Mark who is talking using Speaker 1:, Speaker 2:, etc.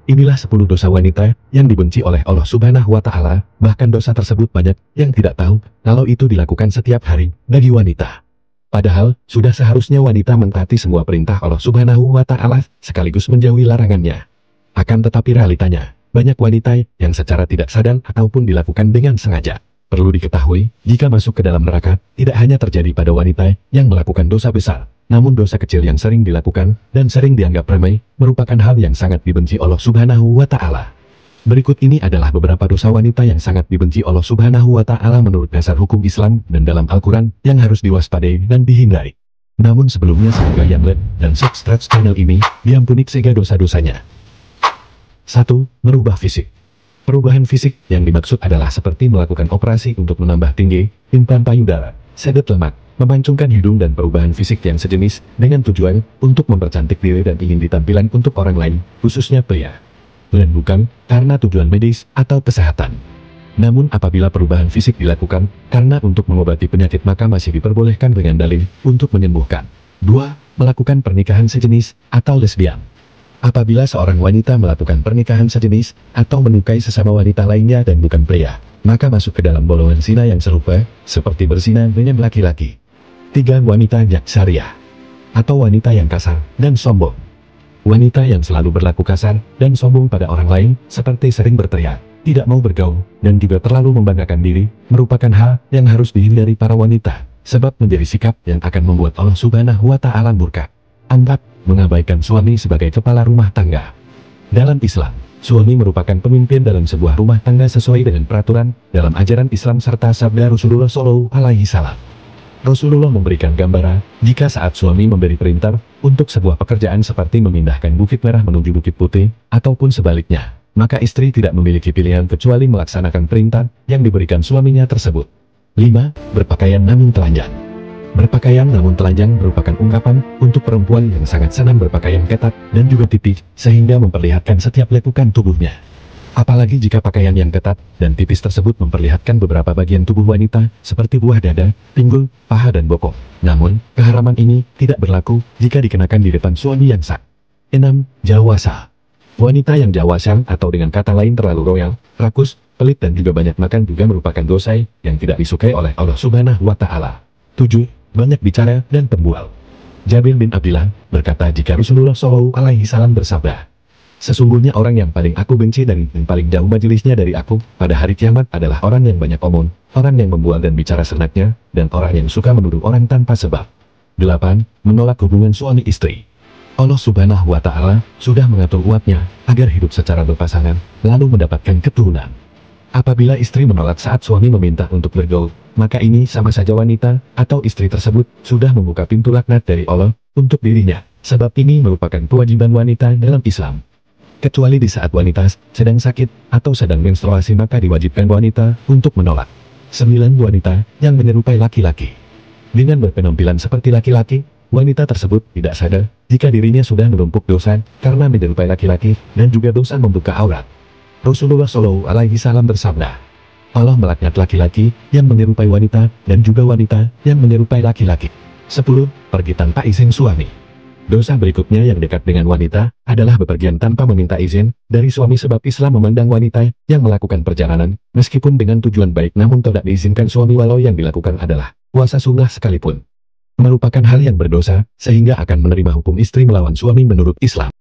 Speaker 1: Inilah 10 dosa wanita yang dibenci oleh Allah Subhanahu wa Ta'ala. Bahkan dosa tersebut banyak yang tidak tahu kalau itu dilakukan setiap hari bagi wanita. Padahal, sudah seharusnya wanita mentaati semua perintah Allah Subhanahu wa Ta'ala sekaligus menjauhi larangannya. Akan tetapi realitanya, banyak wanita yang secara tidak sadar ataupun dilakukan dengan sengaja. Perlu diketahui, jika masuk ke dalam neraka, tidak hanya terjadi pada wanita yang melakukan dosa besar, namun dosa kecil yang sering dilakukan dan sering dianggap remeh, merupakan hal yang sangat dibenci Allah Subhanahu wa Ta'ala. Berikut ini adalah beberapa dosa wanita yang sangat dibenci Allah Subhanahu wa Ta'ala menurut dasar hukum Islam dan dalam Al-Quran yang harus diwaspadai dan dihindari. Namun sebelumnya semoga yang like dan subscribe channel ini, diampuni segala dosa-dosanya. 1. Merubah fisik. Perubahan fisik yang dimaksud adalah seperti melakukan operasi untuk menambah tinggi, implan payudara, sedet lemak, memancungkan hidung dan perubahan fisik yang sejenis dengan tujuan untuk mempercantik diri dan ingin ditampilan untuk orang lain, khususnya pria. Dan bukan karena tujuan medis atau kesehatan. Namun apabila perubahan fisik dilakukan karena untuk mengobati penyakit maka masih diperbolehkan dengan dalil untuk menyembuhkan. 2. Melakukan pernikahan sejenis atau lesbian. Apabila seorang wanita melakukan pernikahan sejenis atau menyukai sesama wanita lainnya dan bukan pria, maka masuk ke dalam golongan zina yang serupa, seperti berzina dengan laki-laki. 3. Wanita jaksariah atau wanita yang kasar dan sombong. Wanita yang selalu berlaku kasar dan sombong pada orang lain, seperti sering berteriak, tidak mau bergaul, dan juga terlalu membanggakan diri, merupakan hal yang harus dihindari para wanita, sebab menjadi sikap yang akan membuat Allah Subhanahu wa Ta'ala murka. 4. Mengabaikan suami sebagai kepala rumah tangga. Dalam Islam, suami merupakan pemimpin dalam sebuah rumah tangga sesuai dengan peraturan dalam ajaran Islam serta sabda Rasulullah SAW. Rasulullah memberikan gambaran jika saat suami memberi perintah untuk sebuah pekerjaan seperti memindahkan Bukit Merah menuju Bukit Putih, ataupun sebaliknya, maka istri tidak memiliki pilihan kecuali melaksanakan perintah yang diberikan suaminya tersebut. 5. Berpakaian namun telanjang. Berpakaian namun telanjang merupakan ungkapan untuk perempuan yang sangat senang berpakaian ketat dan juga tipis, sehingga memperlihatkan setiap lekukan tubuhnya. Apalagi jika pakaian yang ketat dan tipis tersebut memperlihatkan beberapa bagian tubuh wanita, seperti buah dada, pinggul, paha dan bokong. Namun, keharaman ini tidak berlaku jika dikenakan di depan suami yang sah. 6. Jawasa. Wanita yang jawasa atau dengan kata lain terlalu royal, rakus, pelit dan juga banyak makan juga merupakan dosa yang tidak disukai oleh Allah Subhanahu wa Ta'ala. 7. Banyak bicara dan pembual. Jabir bin Abdillah berkata jika Rasulullah SAW bersabda, sesungguhnya orang yang paling aku benci dan yang paling jauh majelisnya dari aku pada hari kiamat adalah orang yang banyak omong, orang yang membual dan bicara senaknya, dan orang yang suka menuduh orang tanpa sebab. 8. Menolak hubungan suami istri. Allah Subhanahu wa Ta'ala sudah mengatur umatnya agar hidup secara berpasangan, lalu mendapatkan keturunan. Apabila istri menolak saat suami meminta untuk bergaul, maka ini sama saja wanita atau istri tersebut sudah membuka pintu laknat dari Allah untuk dirinya, sebab ini merupakan kewajiban wanita dalam Islam. Kecuali di saat wanita sedang sakit atau sedang menstruasi maka diwajibkan wanita untuk menolak. 9. Wanita yang menyerupai laki-laki. Dengan berpenampilan seperti laki-laki, wanita tersebut tidak sadar jika dirinya sudah menumpuk dosa karena menyerupai laki-laki dan juga dosa membuka aurat. Rasulullah SAW bersabda, Allah melaknat laki-laki yang menyerupai wanita dan juga wanita yang menyerupai laki-laki. 10. Pergi tanpa izin suami. Dosa berikutnya yang dekat dengan wanita adalah bepergian tanpa meminta izin dari suami, sebab Islam memandang wanita yang melakukan perjalanan meskipun dengan tujuan baik namun tidak diizinkan suami walau yang dilakukan adalah puasa sunnah sekalipun, merupakan hal yang berdosa sehingga akan menerima hukum istri melawan suami menurut Islam.